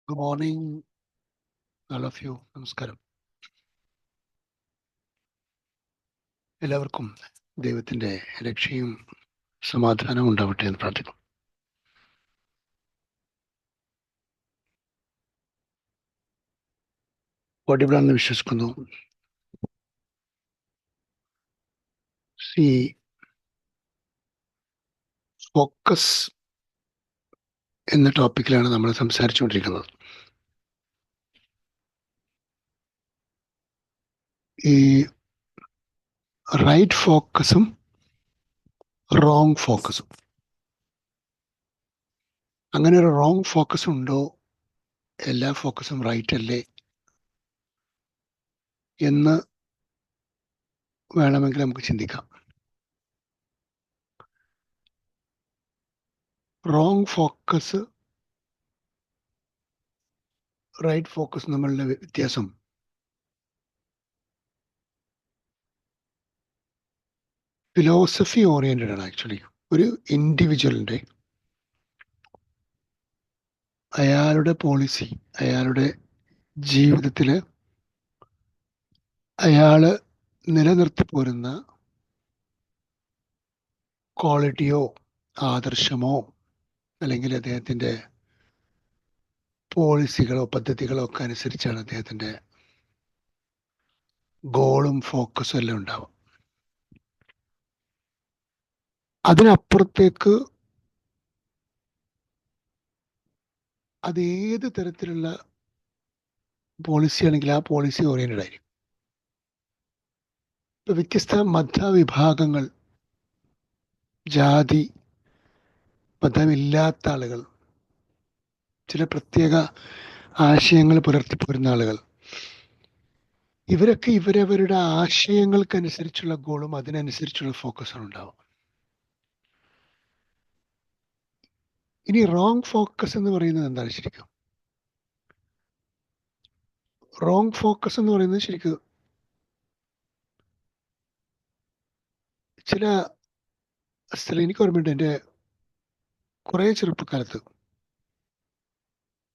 Good morning all of you. നമസ്കാരം. എല്ലാവർക്കും ദൈവത്തിൻ്റെ രക്ഷയും സമാധാനവും ഉണ്ടാവട്ടെ എന്ന് പ്രാർത്ഥിക്കുന്നു. ഓഡിബിളാണെന്ന് വിശ്വസിക്കുന്നു. ഈ ഫോക്കസ് എന്ന ടോപ്പിക്കിലാണ് നമ്മൾ സംസാരിച്ചുകൊണ്ടിരിക്കുന്നത്. ഈ റൈറ്റ് ഫോക്കസും റോങ് ഫോക്കസും, അങ്ങനെ ഒരു റോങ് ഫോക്കസ് ഉണ്ടോ, എല്ലാ ഫോക്കസും റൈറ്റ് അല്ലേ എന്ന് വേണമെങ്കിൽ നമുക്ക് ചിന്തിക്കാം. റോങ് ഫോക്കസ് റൈറ്റ് ഫോക്കസ് തമ്മിലുള്ള വ്യത്യാസം ഫിലോസഫി ഓറിയൻറ്റഡ് ആണ്. ആക്ച്വലി ഒരു ഇൻഡിവിജ്വലിൻ്റെ അയാളുടെ പോളിസി, അയാളുടെ ജീവിതത്തിൽ അയാൾ നിലനിർത്തി പോരുന്ന ക്വാളിറ്റിയോ ആദർശമോ അല്ലെങ്കിൽ അദ്ദേഹത്തിൻ്റെ പോളിസികളോ പദ്ധതികളോ ഒക്കെ അനുസരിച്ചാണ് അദ്ദേഹത്തിൻ്റെ ഗോളും ഫോക്കസും എല്ലാം ഉണ്ടാവും. അതിനപ്പുറത്തേക്ക് അത് ഏത് തരത്തിലുള്ള പോളിസി ആണെങ്കിൽ ആ പോളിസി ഓറിയൻറ്റഡ് ആയിരിക്കും. ഇപ്പം വ്യത്യസ്ത മതവിഭാഗങ്ങൾ, ജാതി മതമില്ലാത്ത ആളുകൾ, ചില പ്രത്യേക ആശയങ്ങൾ പുലർത്തിപ്പോരുന്ന ആളുകൾ, ഇവരൊക്കെ ഇവരവരുടെ ആശയങ്ങൾക്കനുസരിച്ചുള്ള ഗോളും അതിനനുസരിച്ചുള്ള ഫോക്കസാണ് ഉണ്ടാവും. ഇനി റോങ് ഫോക്കസ് എന്ന് പറയുന്നത് എന്താണ്? ശരിക്കും റോങ് ഫോക്കസ് എന്ന് പറയുന്നത് ശരിക്കും ചില സ്ഥലം എനിക്ക് ഓർമ്മയുണ്ട്. എൻ്റെ കുറേ ചെറുപ്പക്കാലത്ത്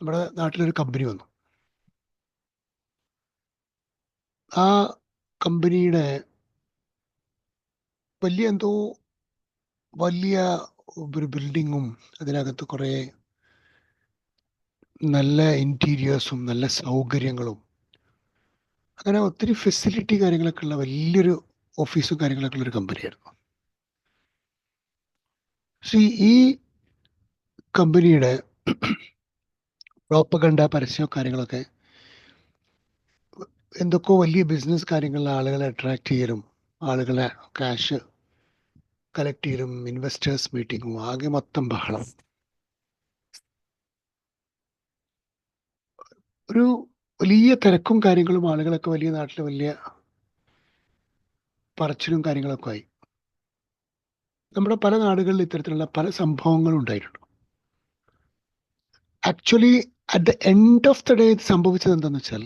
നമ്മുടെ നാട്ടിലൊരു കമ്പനി വന്നു. ആ കമ്പനിയുടെ വലിയ ഒരു ബിൽഡിങ്ങും അതിനകത്ത് കുറേ നല്ല ഇൻറ്റീരിയേഴ്സും നല്ല സൗകര്യങ്ങളും അങ്ങനെ ഒത്തിരി ഫെസിലിറ്റി കാര്യങ്ങളൊക്കെ ഉള്ള വലിയൊരു ഓഫീസും കാര്യങ്ങളൊക്കെ ഉള്ളൊരു കമ്പനിയായിരുന്നു. ഈ കമ്പനിയുടെ പ്രോപ്പഗണ്ട പരസ്യമോ കാര്യങ്ങളൊക്കെ എന്തൊക്കെയോ വലിയ ബിസിനസ് കാര്യങ്ങളിൽ ആളുകളെ അട്രാക്ട് ചെയ്യലും ആളുകളെ ക്യാഷ് കളക്ട് ചെയ്യലും ഇൻവെസ്റ്റേഴ്സ് മീറ്റിങ്ങും ആകെ മൊത്തം ബഹളം. ഒരു വലിയ തിരക്കും കാര്യങ്ങളും, ആളുകളൊക്കെ വലിയ നാട്ടിൽ വലിയ പറച്ചിലും കാര്യങ്ങളൊക്കെ ആയി. നമ്മുടെ പല നാടുകളിൽ ഇത്തരത്തിലുള്ള പല സംഭവങ്ങളും ഉണ്ടായിട്ടുണ്ട്. Actually at the end of the day സംഭവിച്ചത് എന്താണെന്ന് വെച്ചാൽ,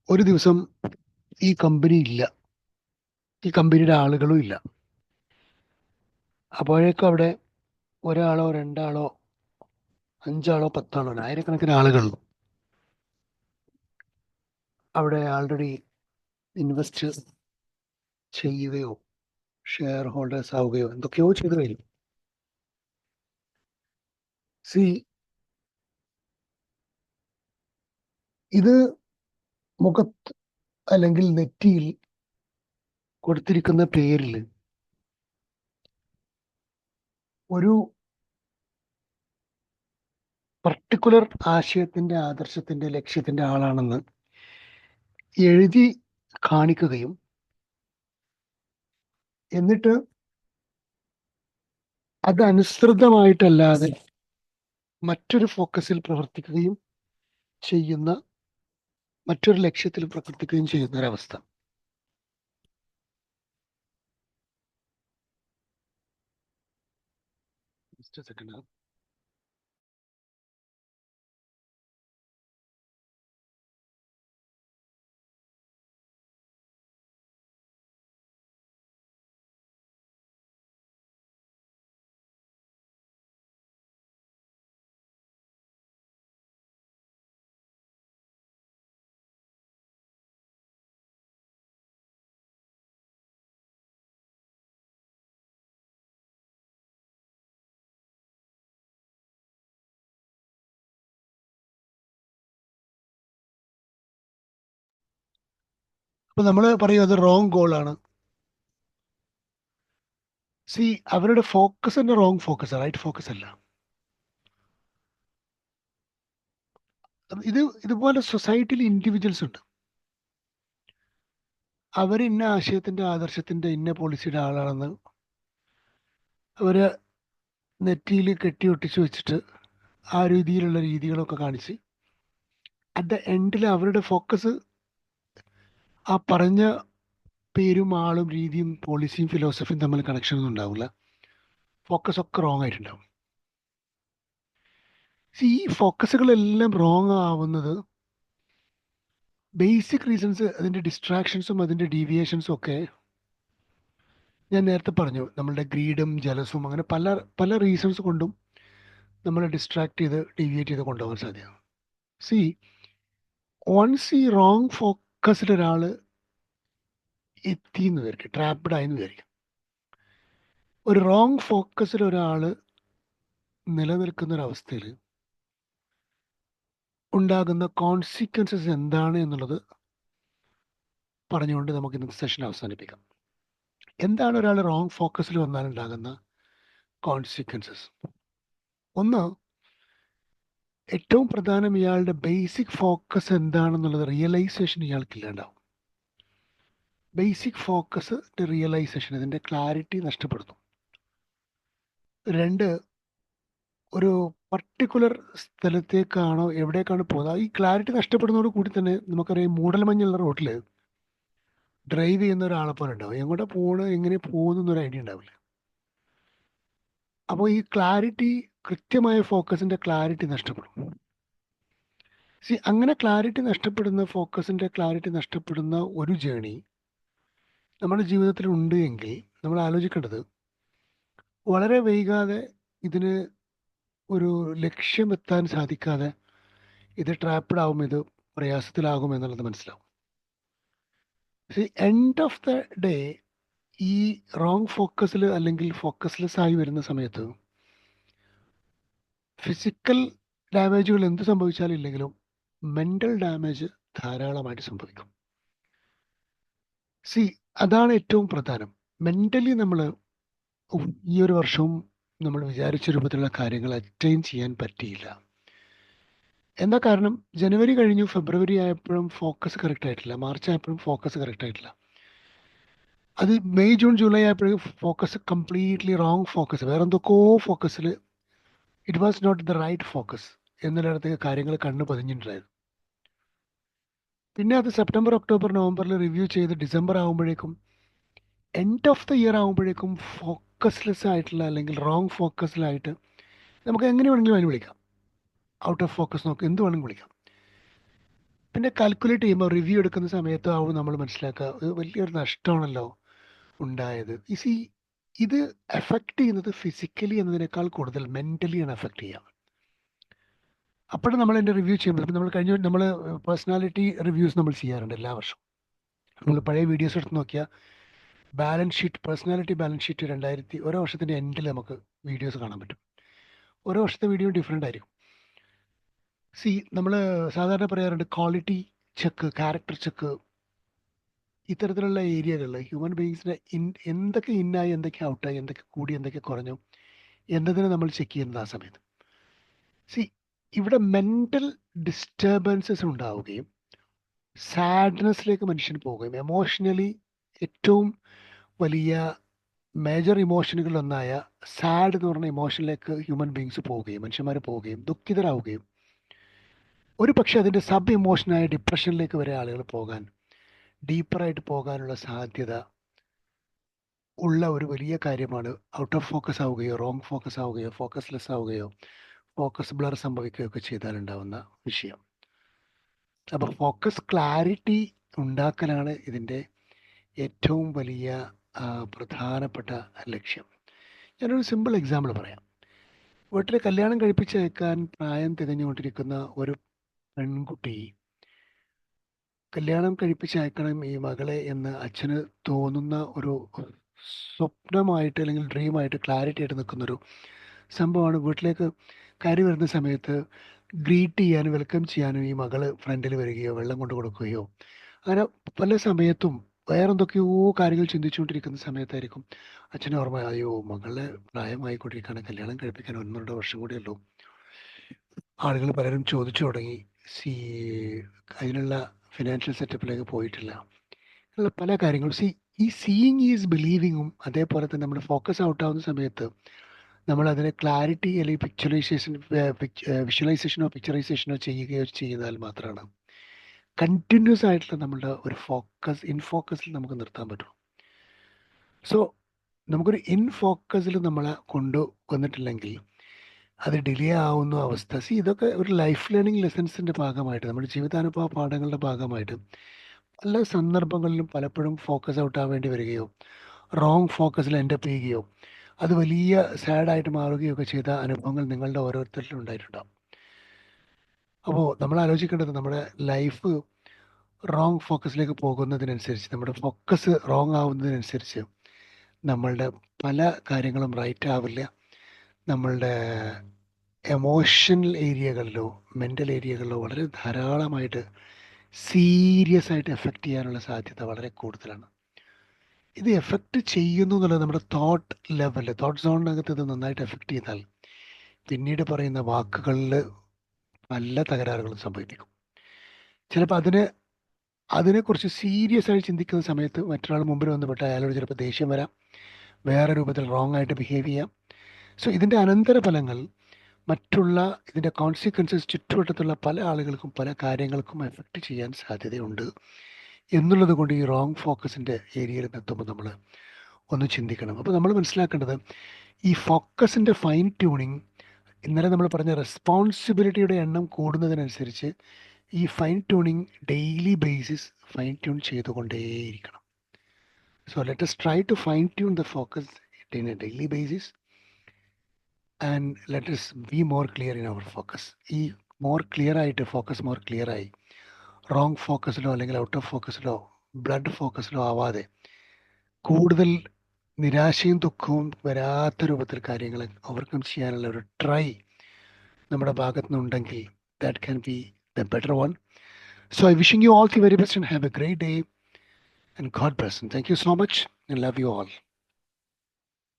ഒരു ദിവസം ഈ കമ്പനി ഇല്ല, ഈ കമ്പനിയുടെ ആളുകളും ഇല്ല. അപ്പോഴേക്കും അവിടെ ഒരാളോ രണ്ടാളോ 5 ആളോ 10 ആളോ ആയിരക്കണക്കിന് ആളുകൾ അവിടെ ആൾറെഡി ഇൻവെസ്റ്റ് ചെയ്യുകയോ ഷെയർ ഹോൾഡേഴ്സ് ആവുകയോ എന്തൊക്കെയോ ചെയ്തു കഴിഞ്ഞു. ഇത് മുഖത്ത് അല്ലെങ്കിൽ നെറ്റിയിൽ കൊടുത്തിരിക്കുന്ന പേരിൽ ഒരു പർട്ടിക്കുലർ ആശയത്തിൻ്റെ, ആദർശത്തിൻ്റെ, ലക്ഷ്യത്തിൻ്റെ ആളാണെന്ന് എഴുതി കാണിക്കുകയും എന്നിട്ട് അതനുസൃതമായിട്ടല്ലാതെ മറ്റൊരു ഫോക്കസിൽ പ്രവർത്തിക്കുകയും ചെയ്യുന്ന, മറ്റൊരു ലക്ഷ്യത്തിൽ പ്രവർത്തിക്കുകയും ചെയ്യുന്ന ഒരവസ്ഥ. Just a second. അപ്പൊ നമ്മൾ പറയും അത് റോങ് ഗോളാണ്. സി അവരുടെ ഫോക്കസ് തന്നെ റോങ് ഫോക്കസ്, റൈറ്റ് ഫോക്കസ് അല്ല. ഇതുപോലെ സൊസൈറ്റിയിൽ ഇൻഡിവിജ്വൽസ് ഉണ്ട്. അവർ ഇന്ന ആശയത്തിന്റെ ആദർശത്തിന്റെ ഇന്ന പോളിസിയുടെ ആളാണെന്ന് അവര് നെറ്റിയിൽ കെട്ടിയൊട്ടിച്ച് വെച്ചിട്ട് ആ രീതിയിലുള്ള രീതികളൊക്കെ കാണിച്ച് അറ്റ് ദ എൻഡിൽ അവരുടെ ഫോക്കസ് ആ പറഞ്ഞ പേരും ആളും രീതിയും പോളിസിയും ഫിലോസഫിയും തമ്മിൽ കണക്ഷൻ ഒന്നും ഉണ്ടാവില്ല. ഫോക്കസ് ഒക്കെ റോങ് ആയിട്ടുണ്ടാവും. ഈ ഫോക്കസുകളെല്ലാം റോങ് ആവുന്നത് ബേസിക് റീസൺസ്, അതിൻ്റെ ഡിസ്ട്രാക്ഷൻസും അതിൻ്റെ ഡീവിയേഷൻസും ഒക്കെ ഞാൻ നേരത്തെ പറഞ്ഞു. നമ്മളുടെ ഗ്രീഡും ജലസും അങ്ങനെ പല പല റീസൺസ് കൊണ്ടും നമ്മളെ ഡിസ്ട്രാക്ട് ചെയ്ത് ഡീവിയേറ്റ് ചെയ്ത് കൊണ്ടുപോകാൻ സാധ്യത. സി വൺസ് ഈ റോങ് ഫോക്കസിൽ ഒരാൾ എത്തിയെന്ന് വിചാരിക്കും, ട്രാപ്ഡ് ആയെന്ന് വിചാരിക്കും. ഒരു റോങ് ഫോക്കസിൽ ഒരാൾ നിലനിൽക്കുന്ന ഒരവസ്ഥയിൽ ഉണ്ടാകുന്ന കോൺസിക്വൻസസ് എന്താണ് എന്നുള്ളത് പറഞ്ഞുകൊണ്ട് നമുക്ക് ഇന്നത്തെ സെഷൻ അവസാനിപ്പിക്കാം. എന്താണ് ഒരാൾ റോങ് ഫോക്കസിൽ വന്നാൽ ഉണ്ടാകുന്ന കോൺസിക്വൻസസ്? ഒന്ന്, ഏറ്റവും പ്രധാനം ഇയാളുടെ ബേസിക് ഫോക്കസ് എന്താണെന്നുള്ളത് റിയലൈസേഷൻ ഇയാൾക്കില്ലാണ്ടാവും. ബേസിക് ഫോക്കസ് റിയലൈസേഷൻ, ഇതിൻ്റെ ക്ലാരിറ്റി നഷ്ടപ്പെടുന്നു. രണ്ട്, ഒരു പർട്ടിക്കുലർ സ്ഥലത്തേക്കാണോ എവിടേക്കാണ് പോകുന്നത്, ഈ ക്ലാരിറ്റി നഷ്ടപ്പെടുന്നതോട് കൂടി തന്നെ നമുക്കറിയാം മൂടൽമഞ്ഞുള്ള റോട്ടിൽ ഡ്രൈവ് ചെയ്യുന്ന ഒരാളെ പോലെ ഉണ്ടാവും. എങ്ങോട്ടാ പോകണം, എങ്ങനെ പോകുന്നു എന്നൊരു ഐഡിയ ഉണ്ടാവില്ല. അപ്പോൾ ഈ ക്ലാരിറ്റി, കൃത്യമായ ഫോക്കസിൻ്റെ ക്ലാരിറ്റി നഷ്ടപ്പെടും. അങ്ങനെ ക്ലാരിറ്റി നഷ്ടപ്പെടുന്ന, ഫോക്കസിൻ്റെ ക്ലാരിറ്റി നഷ്ടപ്പെടുന്ന ഒരു ജേണി നമ്മുടെ ജീവിതത്തിൽ ഉണ്ട് എങ്കിൽ നമ്മൾ ആലോചിക്കേണ്ടത്, വളരെ വൈകാതെ ഇതിന് ഒരു ലക്ഷ്യമെത്താൻ സാധിക്കാതെ ഇത് ട്രാപ്ഡ് ആവും, ഇത് പ്രയാസത്തിലാകും എന്നുള്ളത് മനസ്സിലാവും. എൻഡ് ഓഫ് ദ ഡേ ഈ റോങ് ഫോക്കസിൽ അല്ലെങ്കിൽ ഫോക്കസ്ലെസ് ആയി വരുന്ന സമയത്ത് ഫിസിക്കൽ ഡാമേജുകൾ എന്ത് സംഭവിച്ചാലും ഇല്ലെങ്കിലും മെൻ്റൽ ഡാമേജ് ധാരാളമായിട്ട് സംഭവിക്കും. അതാണ് ഏറ്റവും പ്രധാനം. മെൻ്റലി നമ്മൾ ഈ ഒരു വർഷവും നമ്മൾ വിചാരിച്ച രൂപത്തിലുള്ള കാര്യങ്ങൾ അറ്റൈൻ ചെയ്യാൻ പറ്റിയില്ല. എന്താ കാരണം? ജനുവരി കഴിഞ്ഞു, ഫെബ്രുവരി ആയപ്പോഴും ഫോക്കസ് കറക്റ്റ് ആയിട്ടില്ല, മാർച്ച് ആയപ്പോഴും ഫോക്കസ് കറക്റ്റ് ആയിട്ടില്ല. അത് മെയ് ജൂൺ ജൂലൈ ആയപ്പോഴും ഫോക്കസ് കംപ്ലീറ്റ്ലി റോങ് ഫോക്കസ്, വേറെ എന്തൊക്കെയോ ഫോക്കസിൽ, it was not the right focus എന്നിടത്തേക്ക് കാര്യങ്ങൾ കണ്ണ് പതിഞ്ഞിട്ടുണ്ടായിരുന്നു. പിന്നെ അത് സെപ്റ്റംബർ ഒക്ടോബർ നവംബറിൽ റിവ്യൂ ചെയ്ത് ഡിസംബർ ആകുമ്പോഴേക്കും, എൻഡ് ഓഫ് ദ ഇയർ ആകുമ്പോഴേക്കും ഫോക്കസ്ലെസ് ആയിട്ടുള്ള അല്ലെങ്കിൽ റോങ് ഫോക്കസിലായിട്ട്, നമുക്ക് എങ്ങനെ വേണമെങ്കിലും അതിന് വിളിക്കാം, ഔട്ട് ഓഫ് ഫോക്കസ് നോക്ക്, എന്ത് വേണമെങ്കിലും വിളിക്കാം. പിന്നെ കാൽക്കുലേറ്റ് ചെയ്യുമ്പോൾ റിവ്യൂ എടുക്കുന്ന സമയത്ത് ആവും നമ്മൾ മനസ്സിലാക്കുക, ഇത് വലിയൊരു നഷ്ടമാണല്ലോ ഉണ്ടായത്. ഇത് എഫക്റ്റ് ചെയ്യുന്നത് ഫിസിക്കലി എന്നതിനേക്കാൾ കൂടുതൽ മെൻ്റലിയാണ് എഫക്റ്റ് ചെയ്യുക. അപ്പോഴും നമ്മൾ എൻ്റെ റിവ്യൂ ചെയ്യുമ്പോൾ, നമ്മൾ പേഴ്സണാലിറ്റി റിവ്യൂസ് നമ്മൾ ചെയ്യാറുണ്ട് എല്ലാ വർഷവും. നമ്മൾ പഴയ വീഡിയോസ് എടുത്ത് നോക്കിയാൽ balance sheet, personality balance sheet ഓരോ വർഷത്തിൻ്റെ എൻഡിൽ നമുക്ക് വീഡിയോസ് കാണാൻ പറ്റും. ഓരോ വർഷത്തെ വീഡിയോ ഡിഫറെൻ്റ് ആയിരിക്കും. നമ്മൾ സാധാരണ പറയാറുണ്ട് ക്വാളിറ്റി ചെക്ക്, ക്യാരക്ടർ ചെക്ക്, ഇത്തരത്തിലുള്ള ഏരിയകളിൽ ഹ്യൂമൻ ബീങ്സിനെ എന്തൊക്കെ ഇന്നായി, എന്തൊക്കെ ഔട്ടായി, എന്തൊക്കെ കൂടി, എന്തൊക്കെ കുറഞ്ഞു എന്നതിനെ നമ്മൾ ചെക്ക് ചെയ്യുന്നത് ആ സമയത്ത്. ഇവിടെ മെൻ്റൽ ഡിസ്റ്റർബൻസസ് ഉണ്ടാവുകയും സാഡ്നെസ്സിലേക്ക് മനുഷ്യൻ പോവുകയും, എമോഷണലി ഏറ്റവും വലിയ മേജർ ഇമോഷനുകളിലൊന്നായ സാഡ് എന്ന് പറഞ്ഞ ഇമോഷനിലേക്ക് ഹ്യൂമൻ ബീങ്സ് പോവുകയും, മനുഷ്യന്മാർ പോവുകയും ദുഃഖിതരാവുകയും, ഒരു പക്ഷേ അതിൻ്റെ സബ് ഇമോഷനായ ഡിപ്രഷനിലേക്ക് വരെ ആളുകൾ പോകാൻ, ഡീപ്പറായിട്ട് പോകാനുള്ള സാധ്യത ഉള്ള ഒരു വലിയ കാര്യമാണ് ഔട്ട് ഓഫ് ഫോക്കസ് ആവുകയോ, റോങ് ഫോക്കസ് ആവുകയോ, ഫോക്കസ്ലെസ് ആവുകയോ, ഫോക്കസ് ബ്ലർ സംഭവിക്കുകയൊക്കെ ചെയ്താലുണ്ടാവുന്ന വിഷയം. അപ്പോൾ ഫോക്കസ് ക്ലാരിറ്റി ഉണ്ടാക്കലാണ് ഇതിൻ്റെ ഏറ്റവും വലിയ പ്രധാനപ്പെട്ട ലക്ഷ്യം. ഞാനൊരു സിമ്പിൾ എക്സാമ്പിൾ പറയാം. വീട്ടിൽ കല്യാണം കഴിപ്പിച്ചയക്കാൻ പ്രായം തികഞ്ഞുകൊണ്ടിരിക്കുന്ന ഒരു പെൺകുട്ടി, കല്യാണം കഴിപ്പിച്ചയക്കണം ഈ മകളെ എന്ന് അച്ഛന് തോന്നുന്ന ഒരു സ്വപ്നമായിട്ട് അല്ലെങ്കിൽ ഡ്രീമായിട്ട്, ക്ലാരിറ്റി ആയിട്ട് നിൽക്കുന്നൊരു സംഭവമാണ്. വീട്ടിലേക്ക് കയറി വരുന്ന സമയത്ത് ഗ്രീറ്റ് ചെയ്യാനും വെൽക്കം ചെയ്യാനും ഈ മകള് ഫ്രണ്ടിൽ വരികയോ വെള്ളം കൊണ്ട് കൊടുക്കുകയോ അങ്ങനെ പല സമയത്തും വേറെന്തൊക്കെയോ കാര്യങ്ങൾ ചിന്തിച്ചുകൊണ്ടിരിക്കുന്ന സമയത്തായിരിക്കും അച്ഛനെ ഓർമ്മ, അയ്യോ മകളെ പ്രായമായിക്കൊണ്ടിരിക്കുകയാണ്, കല്യാണം കഴിപ്പിക്കാൻ 1-2 വർഷം കൂടിയല്ലോ. ആളുകൾ പലരും ചോദിച്ചു തുടങ്ങി, സി അതിനുള്ള ഫിനാൻഷ്യൽ സെറ്റപ്പിലേക്ക് പോയിട്ടില്ല, ഉള്ള പല കാര്യങ്ങളും. ഈ സീയിങ് ഈസ് ബിലീവിങ്ങും അതേപോലെ തന്നെ നമ്മൾ ഫോക്കസ് ഔട്ട് ആവുന്ന സമയത്ത് നമ്മൾ അതിനെ ക്ലാരിറ്റി അല്ലെങ്കിൽ വിഷ്വലൈസേഷനോ പിക്ചറൈസേഷനോ ചെയ്യുകയോ ചെയ്താൽ മാത്രമാണ് കണ്ടിന്യൂസ് ആയിട്ടുള്ള നമ്മളുടെ ഒരു ഫോക്കസ് ഇൻ ഫോക്കസിൽ നമുക്ക് നിർത്താൻ പറ്റും. സോ നമുക്കൊരു ഇൻ ഫോക്കസിൽ നമ്മളെ കൊണ്ടുവന്നിട്ടില്ലെങ്കിൽ അത് ഡിലേ ആവുന്ന അവസ്ഥ. ഇതൊക്കെ ഒരു ലൈഫ് ലേണിംഗ് ലെസൺസിൻ്റെ ഭാഗമായിട്ട്, നമ്മുടെ ജീവിതാനുഭവ പാഠങ്ങളുടെ ഭാഗമായിട്ട് പല സന്ദർഭങ്ങളിലും പലപ്പോഴും ഫോക്കസ് ഔട്ട് ആവേണ്ടി വരികയോ റോങ് ഫോക്കസിൽ എൻഡപ്പ് ചെയ്യുകയോ അത് വലിയ സാഡായിട്ട് മാറുകയൊക്കെ ചെയ്ത അനുഭവങ്ങൾ നിങ്ങളുടെ ഓരോരുത്തരിലും ഉണ്ടായിട്ടുണ്ടാവും. അപ്പോൾ നമ്മൾ ആലോചിക്കേണ്ടത്, നമ്മുടെ ലൈഫ് റോങ് ഫോക്കസിലേക്ക് പോകുന്നതിനനുസരിച്ച്, നമ്മുടെ ഫോക്കസ് റോങ് ആവുന്നതിനനുസരിച്ച് നമ്മളുടെ പല കാര്യങ്ങളും റൈറ്റ് ആവില്ല. നമ്മളുടെ എമോഷണൽ ഏരിയകളിലോ മെൻ്റൽ ഏരിയകളിലോ വളരെ ധാരാളമായിട്ട് സീരിയസ് ആയിട്ട് എഫക്റ്റ് ചെയ്യാനുള്ള സാധ്യത വളരെ കൂടുതലാണ്. ഇത് എഫക്റ്റ് ചെയ്യുന്നു എന്നുള്ളത് നമ്മുടെ തോട്ട് സോണിനകത്ത് ഇത് നന്നായിട്ട് എഫക്റ്റ് ചെയ്താൽ പിന്നീട് പറയുന്ന വാക്കുകളിൽ പല തകരാറുകളും സംഭവിപ്പിക്കും. ചിലപ്പോൾ അതിനെക്കുറിച്ച് സീരിയസ് ആയി ചിന്തിക്കുന്ന സമയത്ത് മറ്റൊരാൾ മുമ്പിൽ വന്നുപെട്ട് അയാളോട് ചിലപ്പോൾ ദേഷ്യം വരാം, വേറെ രൂപത്തിൽ റോങ് ആയിട്ട് ബിഹേവ് ചെയ്യാം. സോ ഇതിൻ്റെ അനന്തരഫലങ്ങൾ, ഇതിൻ്റെ കോൺസിക്വൻസസ് ചുറ്റുവട്ടത്തുള്ള പല ആളുകൾക്കും പല കാര്യങ്ങൾക്കും എഫക്റ്റ് ചെയ്യാൻ സാധ്യതയുണ്ട് എന്നുള്ളത് കൊണ്ട് ഈ റോങ് ഫോക്കസിൻ്റെ ഏരിയയിൽ എത്തുമ്പോൾ നമ്മൾ ഒന്ന് ചിന്തിക്കണം. അപ്പോൾ നമ്മൾ മനസ്സിലാക്കേണ്ടത്, ഈ ഫോക്കസിൻ്റെ ഫൈൻ ട്യൂണിങ്, ഇന്നലെ നമ്മൾ പറഞ്ഞ റെസ്പോൺസിബിലിറ്റിയുടെ എണ്ണം കൂടുന്നതിനനുസരിച്ച് ഈ fine tuning daily basis fine tune ചെയ്തുകൊണ്ടേയിരിക്കണം. So let us try to fine tune the focus in a daily basis and let us be more clear in our focus. ഈ ഫോക്കസ് മോർ ക്ലിയർ ആയി wrong ഫോക്കസിലോ അല്ലെങ്കിൽ out of ഫോക്കസിലോ blood ഫോക്കസിലോ ആവാതെ കൂടുതൽ നിരാശയും ദുഃഖവും വരാത്ത രൂപത്തിൽ കാര്യങ്ങളെ ഓവർകം ചെയ്യാനുള്ള ഒരു ട്രൈ നമ്മുടെ ഭാഗത്തു നിന്നുണ്ടെങ്കിൽ that can be the better one. So I wishing you all the very best and have a great day and God bless and thank you so much and love you all.